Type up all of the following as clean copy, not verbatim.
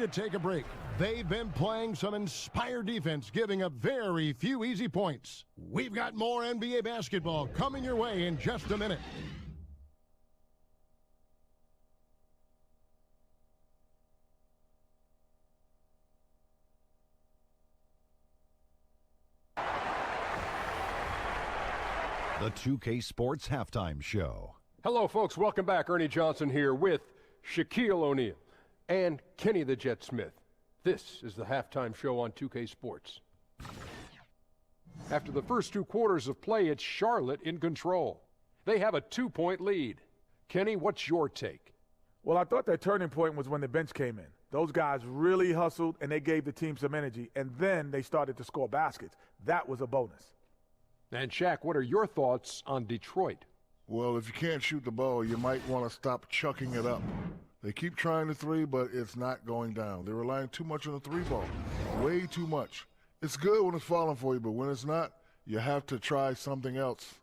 to take a break. They've been playing some inspired defense, giving up very few easy points. We've got more NBA basketball coming your way in just a minute. The 2K Sports Halftime Show. Hello, folks. Welcome back. Ernie Johnson here with Shaquille O'Neal and Kenny the Jet Smith. This is the halftime show on 2K Sports. After the first 2 quarters of play, it's Charlotte in control. They have a 2-point lead. Kenny, what's your take? Well, I thought that turning point was when the bench came in. Those guys really hustled, and they gave the team some energy, and then they started to score baskets. That was a bonus. And Shaq, what are your thoughts on Detroit? Well, if you can't shoot the ball, you might want to stop chucking it up. They keep trying the three, but it's not going down. They're relying too much on the 3-ball, way too much. It's good when it's falling for you, but when it's not, you have to try something else.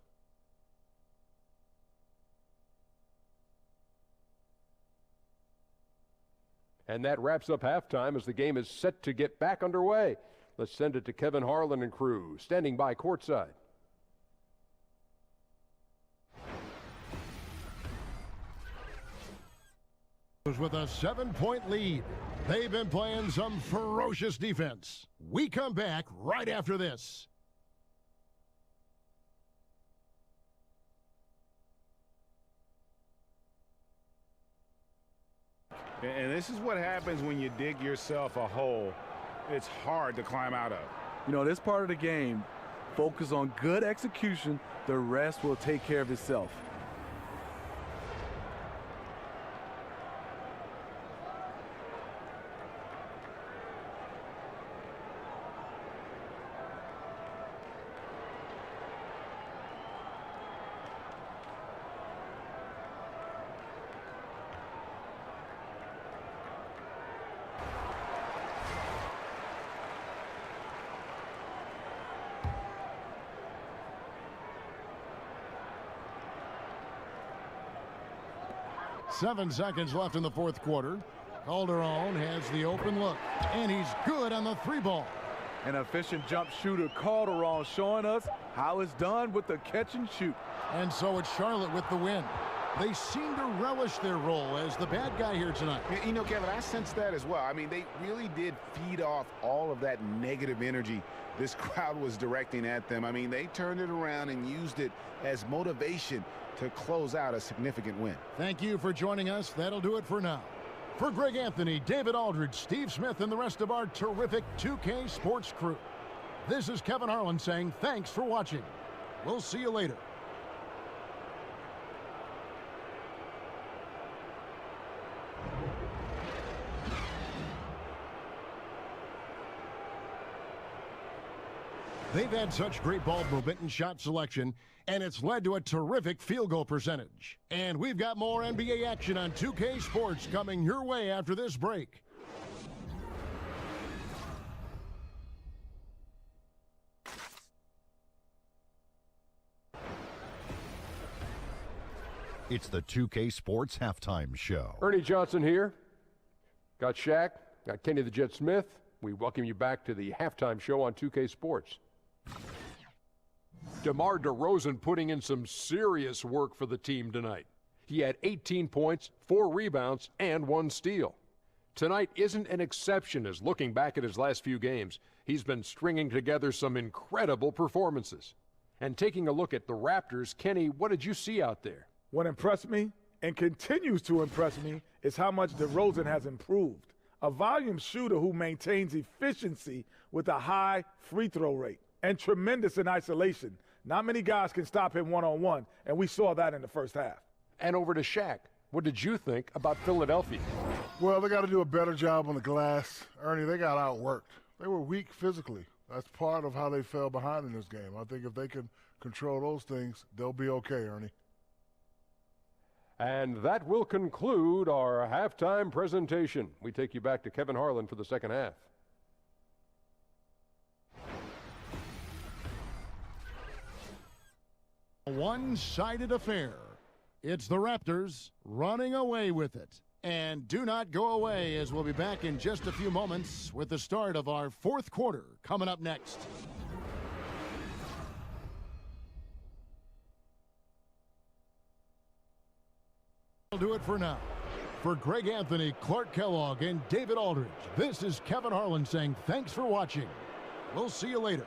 And that wraps up halftime as the game is set to get back underway. Let's send it to Kevin Harlan and crew, standing by courtside. With a 7-point lead. They've been playing some ferocious defense. We come back right after this. And this is what happens when you dig yourself a hole it's hard to climb out of. You know, this part of the game, focus on good execution. The rest will take care of itself. Seven seconds left in the fourth quarter. Calderon has the open look, and he's good on the 3-ball. An efficient jump shooter, Calderon, showing us how it's done with the catch and shoot. And so it's Charlotte with the win. They seem to relish their role as the bad guy here tonight. You know, Kevin, I sense that as well. I mean, they really did feed off all of that negative energy this crowd was directing at them. I mean, they turned it around and used it as motivation to close out a significant win. Thank you for joining us. That'll do it for now. For Greg Anthony, David Aldridge, Steve Smith, and the rest of our terrific 2K Sports crew, this is Kevin Harlan saying thanks for watching. We'll see you later. They've had such great ball movement and shot selection, and it's led to a terrific field goal percentage. And we've got more NBA action on 2K Sports coming your way after this break. It's the 2K Sports Halftime Show. Ernie Johnson here. Got Shaq, got Kenny the Jet Smith. We welcome you back to the halftime show on 2K Sports. DeMar DeRozan putting in some serious work for the team tonight. He had 18 points, 4 rebounds, and 1 steal. Tonight isn't an exception as looking back at his last few games, he's been stringing together some incredible performances. And taking a look at the Raptors, Kenny, what did you see out there? What impressed me and continues to impress me is how much DeRozan has improved. A volume shooter who maintains efficiency with a high free throw rate and tremendous in isolation. Not many guys can stop him one-on-one, and we saw that in the first half. And over to Shaq. What did you think about Philadelphia? Well, they got to do a better job on the glass. Ernie, they got outworked. They were weak physically. That's part of how they fell behind in this game. I think if they can control those things, they'll be okay, Ernie. And that will conclude our halftime presentation. We take you back to Kevin Harlan for the second half. A one-sided affair. It's the Raptors running away with it. And do not go away, as we'll be back in just a few moments with the start of our fourth quarter coming up next. That'll do it for now. For Greg Anthony, Clark Kellogg, and David Aldridge, this is Kevin Harlan saying thanks for watching. We'll see you later.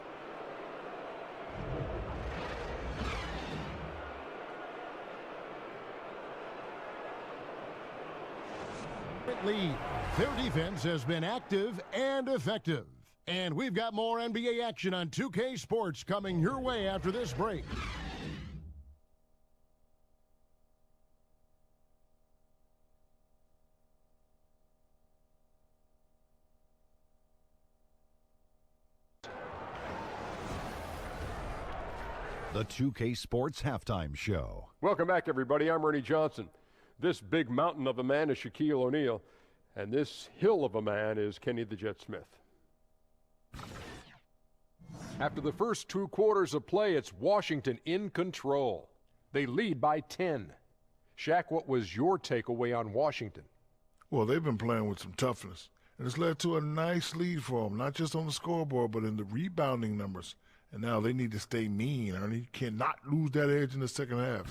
Lead. Their defense has been active and effective. And we've got more NBA action on 2K Sports coming your way after this break. The 2K Sports Halftime Show. Welcome back, everybody. I'm Ernie Johnson. This big mountain of a man is Shaquille O'Neal, and this hill of a man is Kenny the Jet Smith. After the first 2 quarters of play, it's Washington in control. They lead by 10. Shaq, what was your takeaway on Washington? Well, they've been playing with some toughness, and it's led to a nice lead for them, not just on the scoreboard, but in the rebounding numbers. And now they need to stay mean, Ernie. You cannot lose that edge in the second half.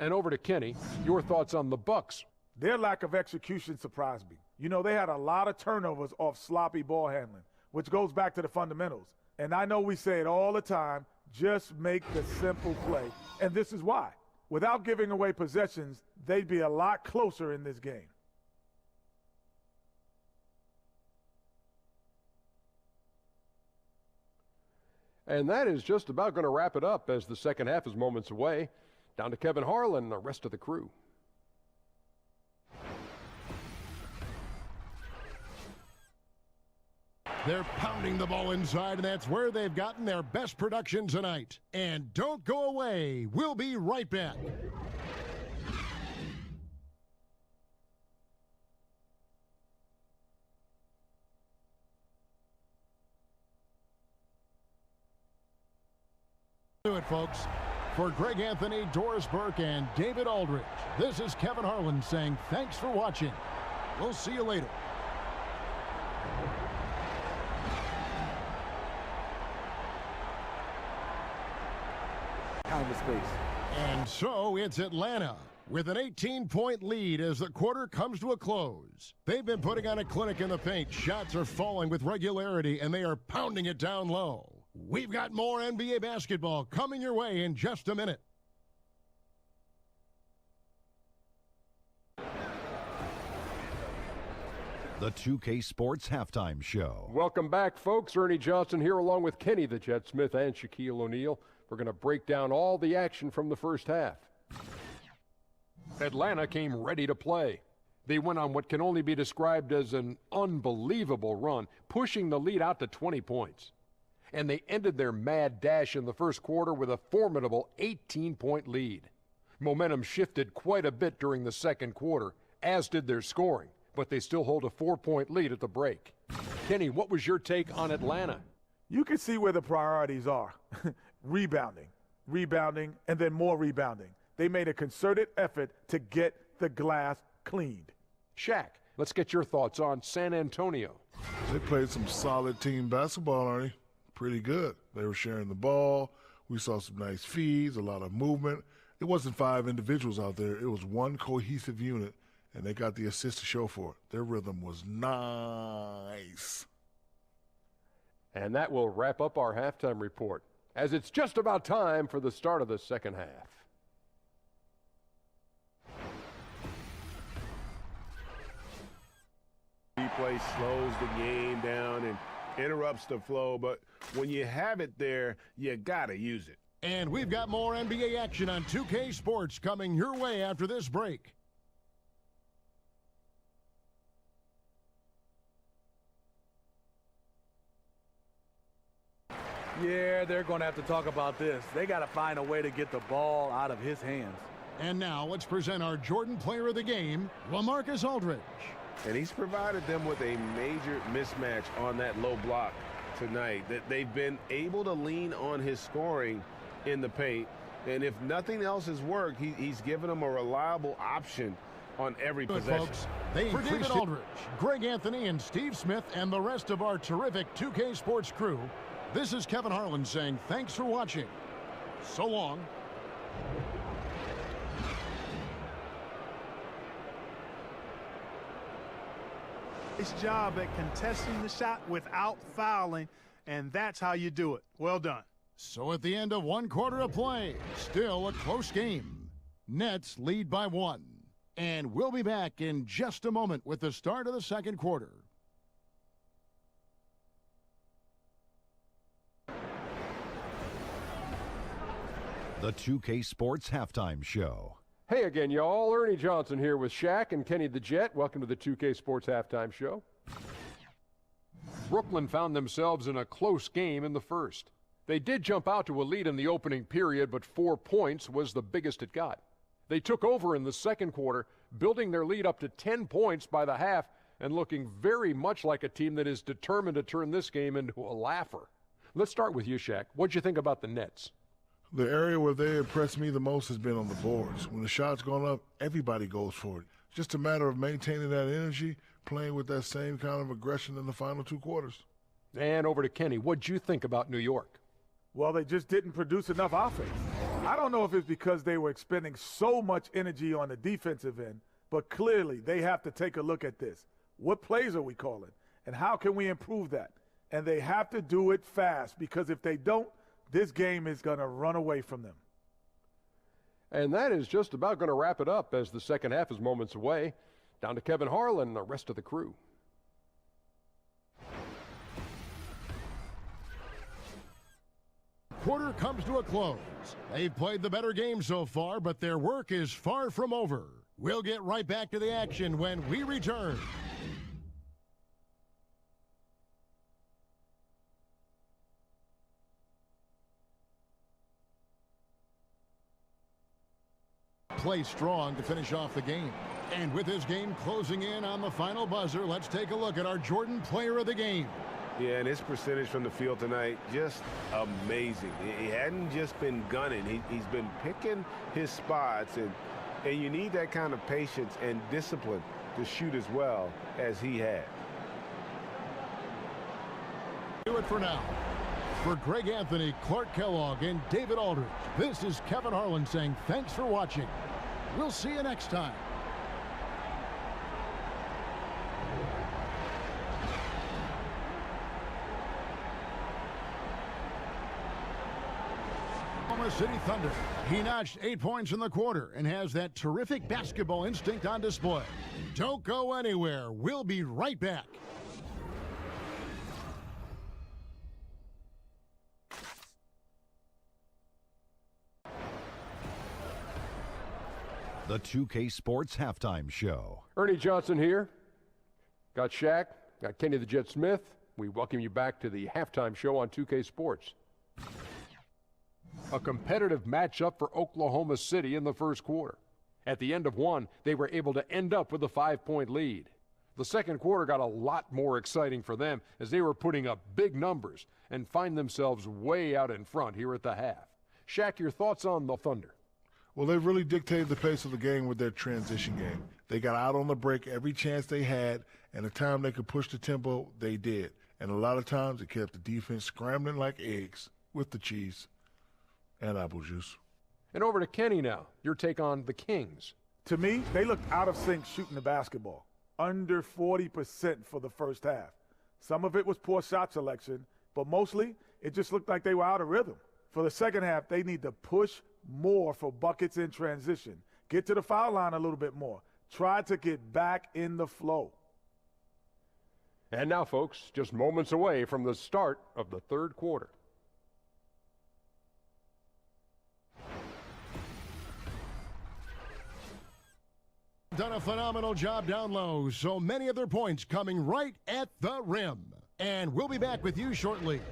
And over to Kenny, your thoughts on the Bucks. Their lack of execution surprised me. You know, they had a lot of turnovers off sloppy ball handling, which goes back to the fundamentals. And I know we say it all the time, just make the simple play. And this is why. Without giving away possessions, they'd be a lot closer in this game. And that is just about going to wrap it up as the second half is moments away. Down to Kevin Harlan and the rest of the crew. They're pounding the ball inside, and that's where they've gotten their best production tonight. And don't go away. We'll be right back. Do it, folks. For Greg Anthony, Doris Burke, and David Aldridge, this is Kevin Harlan saying thanks for watching. We'll see you later. Kind of space. And so it's Atlanta with an 18-point lead as the quarter comes to a close. They've been putting on a clinic in the paint. Shots are falling with regularity, and they are pounding it down low. We've got more NBA basketball coming your way in just a minute. The 2K Sports Halftime Show. Welcome back, folks. Ernie Johnson here along with Kenny the Jet Smith and Shaquille O'Neal. We're going to break down all the action from the first half. Atlanta came ready to play. They went on what can only be described as an unbelievable run, pushing the lead out to 20 points. And they ended their mad dash in the first quarter with a formidable 18-point lead. Momentum shifted quite a bit during the second quarter, as did their scoring, but they still hold a 4-point lead at the break. Kenny, what was your take on Atlanta? You can see where the priorities are. Rebounding, and then more rebounding. They made a concerted effort to get the glass cleaned. Shaq, let's get your thoughts on San Antonio. They played some solid team basketball, Ernie. Pretty good. They were sharing the ball. We saw some nice feeds, a lot of movement. It wasn't 5 individuals out there. It was one cohesive unit, and they got the assist to show for it. Their rhythm was nice. And that will wrap up our halftime report, as it's just about time for the start of the second half. Replay slows the game down and interrupts the flow, but when you have it there, you gotta use it. And we've got more NBA action on 2K Sports coming your way after this break. Yeah, they're going to have to talk about this. They got to find a way to get the ball out of his hands. And now let's present our Jordan Player of the Game, LaMarcus Aldridge. And he's provided them with a major mismatch on that low block tonight. That they've been able to lean on his scoring in the paint. And if nothing else has worked, he's given them a reliable option on every Good, possession. folks. For David Aldridge, Greg Anthony, and Steve Smith, and the rest of our terrific 2K Sports crew, this is Kevin Harlan saying thanks for watching. So long. Nice job at contesting the shot without fouling, and that's how you do it. Well done. So at the end of 1 quarter of play, still a close game. Nets lead by 1. And we'll be back in just a moment with the start of the second quarter. The 2K Sports Halftime Show. Hey again, y'all. Ernie Johnson here with Shaq and Kenny the Jet. Welcome to the 2K Sports Halftime Show. Brooklyn found themselves in a close game in the first. They did jump out to a lead in the opening period, but 4 points was the biggest it got. They took over in the second quarter, building their lead up to 10 points by the half and looking very much like a team that is determined to turn this game into a laugher. Let's start with you, Shaq. What'd you think about the Nets? The area where they impressed me the most has been on the boards. When the shot's gone up, everybody goes for it. It's just a matter of maintaining that energy, playing with that same kind of aggression in the final 2 quarters. And over to Kenny. What'd you think about New York? Well, they just didn't produce enough offense. I don't know if it's because they were expending so much energy on the defensive end, but clearly they have to take a look at this. What plays are we calling, and how can we improve that? And they have to do it fast, because if they don't, this game is going to run away from them. And that is just about going to wrap it up as the second half is moments away. Down to Kevin Harlan and the rest of the crew. Quarter comes to a close. They've played the better game so far, but their work is far from over. We'll get right back to the action when we return. Play strong to finish off the game. And with this game closing in on the final buzzer, let's take a look at our Jordan Player of the Game. Yeah, and his percentage from the field tonight, just amazing. He hadn't just been gunning. He's been picking his spots, and you need that kind of patience and discipline to shoot as well as he had. Do it for now. For Greg Anthony, Clark Kellogg, and David Aldridge, this is Kevin Harlan saying thanks for watching. We'll see you next time. Oklahoma City Thunder. He notched 8 points in the quarter and has that terrific basketball instinct on display. Don't go anywhere. We'll be right back. The 2K Sports Halftime Show. Ernie Johnson here. Got Shaq, got Kenny the Jet Smith. We welcome you back to the halftime show on 2K Sports. A competitive matchup for Oklahoma City in the first quarter. At the end of one, they were able to end up with a 5-point lead. The second quarter got a lot more exciting for them as they were putting up big numbers and find themselves way out in front here at the half. Shaq, your thoughts on the Thunder? Well, they really dictated the pace of the game with their transition game. They got out on the break every chance they had, and the time they could push the tempo, they did. And a lot of times it kept the defense scrambling like eggs with the cheese and apple juice. And over to Kenny now. Your take on the Kings. To me, they looked out of sync shooting the basketball. Under 40% for the first half. Some of it was poor shot selection, but mostly it just looked like they were out of rhythm. For the second half, they need to push more for buckets in transition. Get to the foul line a little bit more. Try to get back in the flow. And now, folks, just moments away from the start of the third quarter. Done a phenomenal job down low, so many of their points coming right at the rim. And we'll be back with you shortly.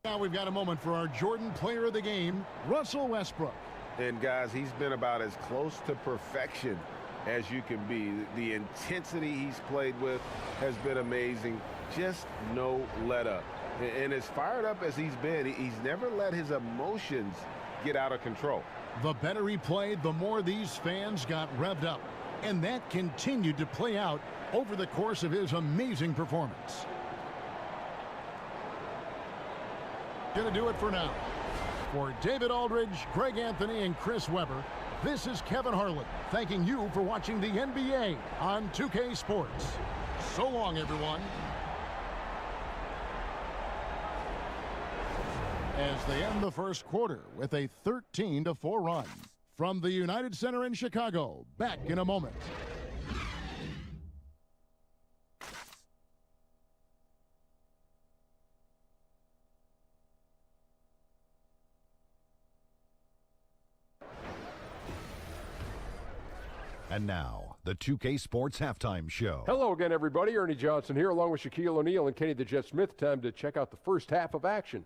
Now we've got a moment for our Jordan Player of the Game, Russell Westbrook. And guys, he's been about as close to perfection as you can be. The intensity he's played with has been amazing. Just no let up. And as fired up as he's been, he's never let his emotions get out of control. The better he played, the more these fans got revved up. And that continued to play out over the course of his amazing performance. Gonna do it for now. For David Aldridge, Greg Anthony, and Chris Webber, this is Kevin Harlan thanking you for watching the NBA on 2K Sports. So long, everyone. As they end the first quarter with a 13-4 run. From the United Center in Chicago, back in a moment. And now, the 2K Sports Halftime Show. Hello again, everybody. Ernie Johnson here, along with Shaquille O'Neal and Kenny the Jet Smith. Time to check out the first half of action.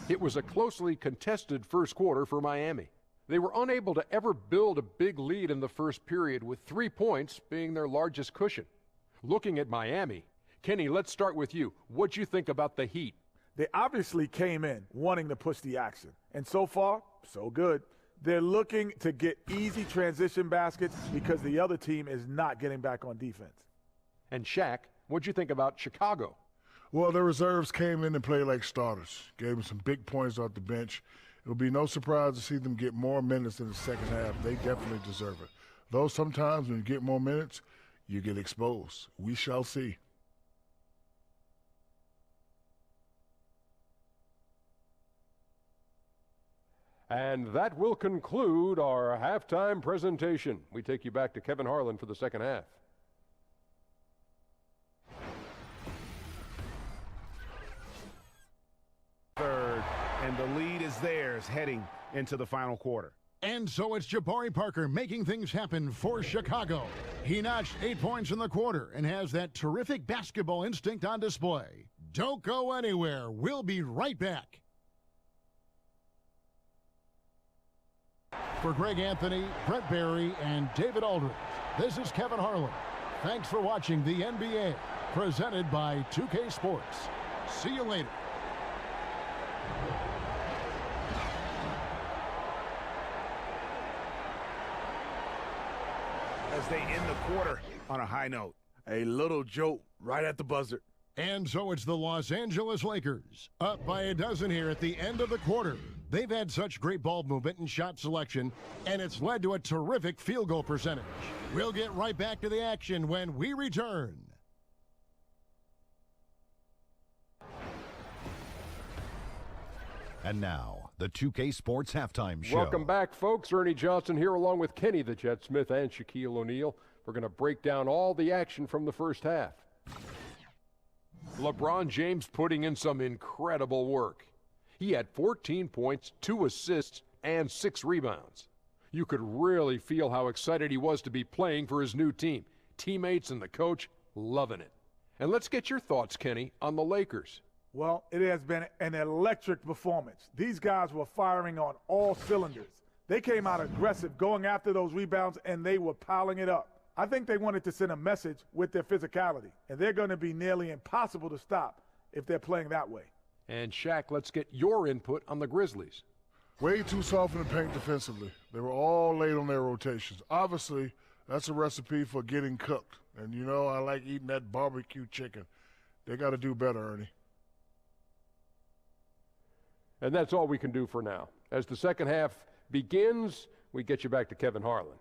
It was a closely contested first quarter for Miami. They were unable to ever build a big lead in the first period, with 3 points being their largest cushion. Looking at Miami, Kenny, let's start with you. What'd you think about the Heat? They obviously came in wanting to push the action. And so far, so good. They're looking to get easy transition baskets because the other team is not getting back on defense. And Shaq, what'd you think about Chicago? Well, their reserves came in and played like starters. Gave them some big points off the bench. It'll be no surprise to see them get more minutes in the second half. They definitely deserve it. Though sometimes when you get more minutes, you get exposed. We shall see. And that will conclude our halftime presentation. We take you back to Kevin Harlan for the second half. Third, and the lead is theirs heading into the final quarter. And so it's Jabari Parker making things happen for Chicago. He notched 8 points in the quarter and has that terrific basketball instinct on display. Don't go anywhere. We'll be right back. For Greg Anthony, Brett Barry, and David Aldridge, this is Kevin Harlan. Thanks for watching the NBA, presented by 2K Sports. See you later. As they end the quarter on a high note. A little joke right at the buzzer. And so it's the Los Angeles Lakers, up by a dozen here at the end of the quarter. They've had such great ball movement and shot selection, and it's led to a terrific field goal percentage. We'll get right back to the action when we return. And now, the 2K Sports Halftime Show. Welcome back, folks. Ernie Johnson here, along with Kenny the Jet Smith and Shaquille O'Neal. We're going to break down all the action from the first half. LeBron James putting in some incredible work. He had 14 points, 2 assists, and 6 rebounds. You could really feel how excited he was to be playing for his new team. Teammates and the coach loving it. And let's get your thoughts, Kenny, on the Lakers. Well, it has been an electric performance. These guys were firing on all cylinders. They came out aggressive, going after those rebounds, and they were piling it up. I think they wanted to send a message with their physicality, and they're going to be nearly impossible to stop if they're playing that way. And Shaq, let's get your input on the Grizzlies. Way too soft in the paint defensively. They were all late on their rotations. Obviously, that's a recipe for getting cooked. And you know, I like eating that barbecue chicken. They got to do better, Ernie. And that's all we can do for now. As the second half begins, we get you back to Kevin Harlan.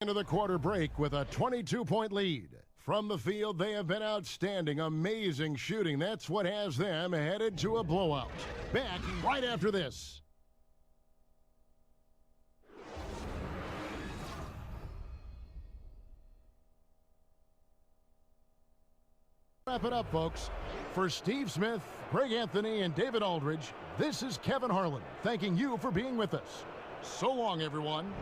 Into the quarter break with a 22-point lead. From the field, they have been outstanding, amazing shooting. That's what has them headed to a blowout. Back right after this. Wrap it up, folks. For Steve Smith, Greg Anthony, and David Aldridge, this is Kevin Harlan, thanking you for being with us. So long, everyone.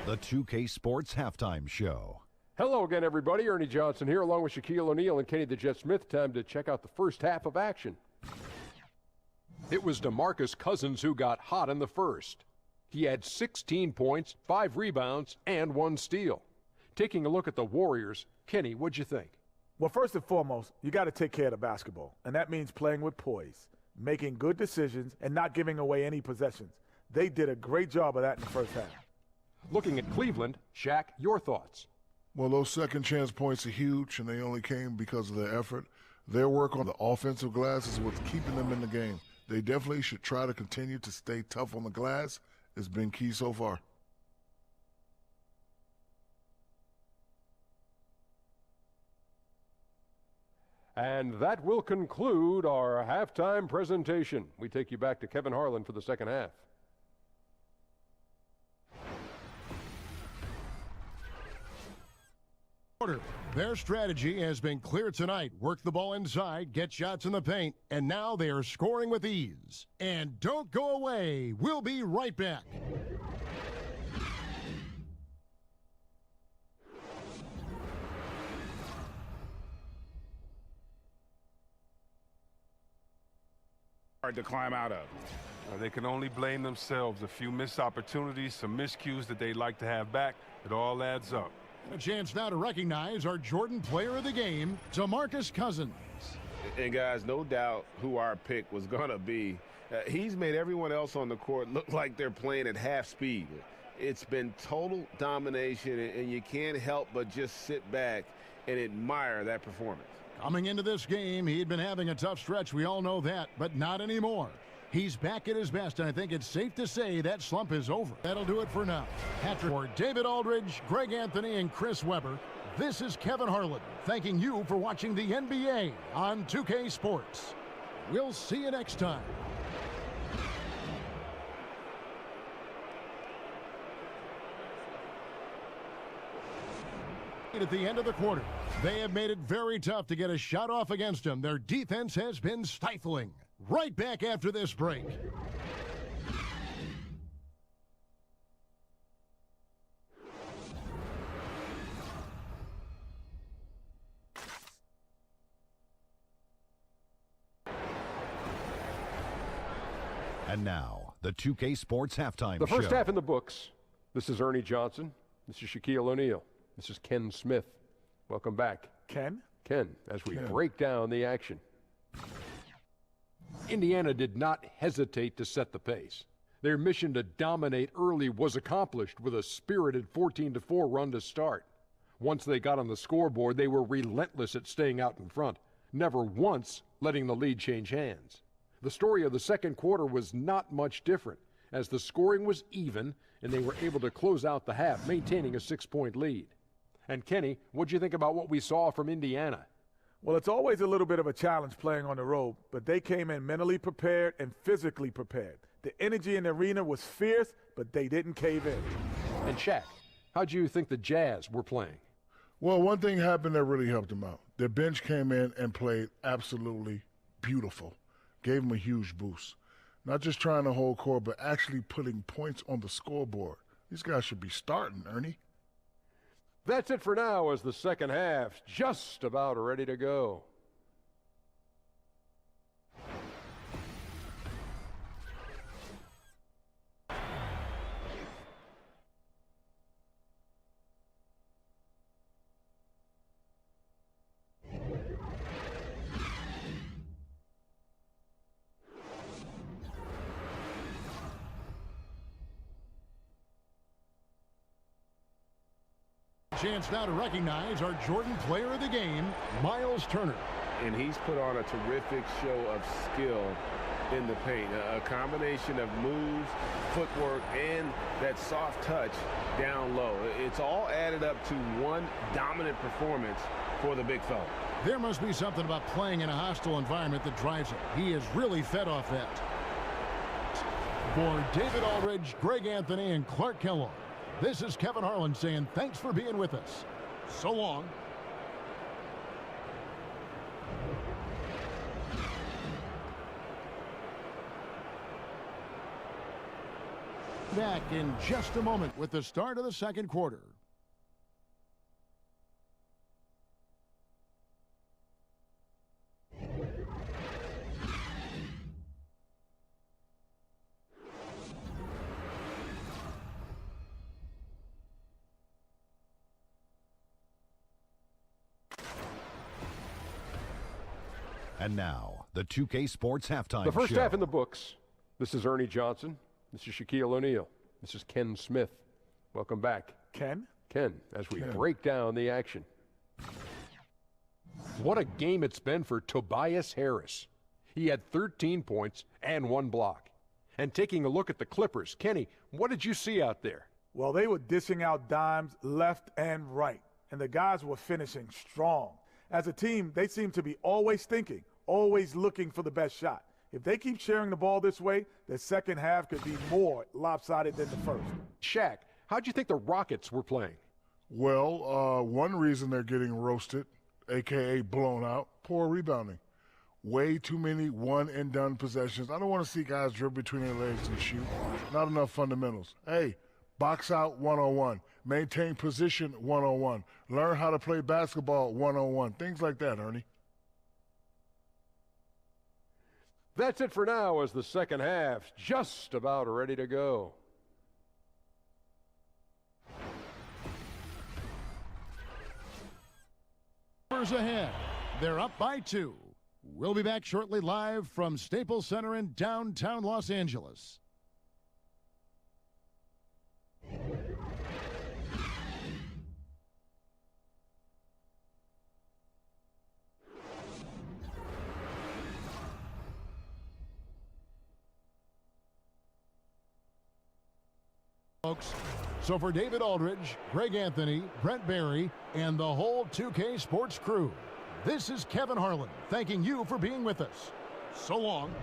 The 2K Sports Halftime Show. Hello again, everybody. Ernie Johnson here, along with Shaquille O'Neal and Kenny the Jet Smith. Time to check out the first half of action. It was DeMarcus Cousins who got hot in the first. He had 16 points, 5 rebounds, and 1 steal. Taking a look at the Warriors, Kenny, what'd you think? Well, first and foremost, you got to take care of the basketball, and that means playing with poise, making good decisions, and not giving away any possessions. They did a great job of that in the first half. Looking at Cleveland, Shaq, your thoughts? Well, those second chance points are huge, and they only came because of their effort. Their work on the offensive glass is what's keeping them in the game. They definitely should try to continue to stay tough on the glass. It's been key so far. And that will conclude our halftime presentation. We take you back to Kevin Harlan for the second half. Their strategy has been clear tonight. Work the ball inside, get shots in the paint, and now they are scoring with ease. And don't go away. We'll be right back. Hard to climb out of. They can only blame themselves. A few missed opportunities, some miscues that they'd like to have back. It all adds up. A chance now to recognize our Jordan Player of the Game, DeMarcus Cousins. And guys, no doubt who our pick was going to be. He's made everyone else on the court look like they're playing at half speed. It's been total domination, and you can't help but just sit back and admire that performance. Coming into this game, he'd been having a tough stretch. We all know that, but not anymore. He's back at his best, and I think it's safe to say that slump is over. That'll do it for now. Patrick, for David Aldridge, Greg Anthony, and Chris Webber, this is Kevin Harlan, thanking you for watching the NBA on 2K Sports. We'll see you next time. At the end of the quarter, they have made it very tough to get a shot off against them. Their defense has been stifling. Right back after this break. And now, the 2K Sports Halftime Show. The first half in the books. This is Ernie Johnson. This is Shaquille O'Neal. This is Ken Smith. Welcome back. Ken? Ken, as we break down the action. Indiana did not hesitate to set the pace. Their mission to dominate early was accomplished with a spirited 14-4 run to start. Once they got on the scoreboard, they were relentless at staying out in front, never once letting the lead change hands. The story of the second quarter was not much different, as the scoring was even and they were able to close out the half, maintaining a 6-point lead. And Kenny, what'd you think about what we saw from Indiana? Well, it's always a little bit of a challenge playing on the road, but they came in mentally prepared and physically prepared. The energy in the arena was fierce, but they didn't cave in. And Shaq, how'd you think the Jazz were playing? Well, one thing happened that really helped them out. Their bench came in and played absolutely beautiful. Gave them a huge boost. Not just trying to hold court, but actually putting points on the scoreboard. These guys should be starting, Ernie. That's it for now, as the second half's just about ready to go. Chance now to recognize our Jordan Player of the Game, Miles Turner. And he's put on a terrific show of skill in the paint. A combination of moves, footwork, and that soft touch down low. It's all added up to one dominant performance for the big fella. There must be something about playing in a hostile environment that drives him. He is really fed off that. For David Aldridge, Greg Anthony, and Clark Kellogg, this is Kevin Harlan saying thanks for being with us. So long. Back in just a moment with the start of the second quarter. And now, the 2K Sports Halftime The first Show. half in the books. This is Ernie Johnson. This is Shaquille O'Neal. This is Ken Smith. Welcome back. Ken, as we break down the action. What a game it's been for Tobias Harris. He had 13 points and 1 block. And taking a look at the Clippers, Kenny, what did you see out there? Well, they were dishing out dimes left and right, and the guys were finishing strong. As a team, they seem to be always thinking, always looking for the best shot. If they keep sharing the ball this way, the second half could be more lopsided than the first. Shaq, how'd you think the Rockets were playing? Well, one reason they're getting roasted, a.k.a. blown out, poor rebounding. Way too many one-and-done possessions. I don't want to see guys dribble between their legs and shoot. Not enough fundamentals. Hey, box out 101. Maintain position 101. Learn how to play basketball 101. Things like that, Ernie. That's it for now as the second half's just about ready to go. Ahead. They're up by 2. We'll be back shortly live from Staples Center in downtown Los Angeles. Folks, so for David Aldridge, Greg Anthony, Brent Barry, and the whole 2K Sports crew, this is Kevin Harlan thanking you for being with us. So long.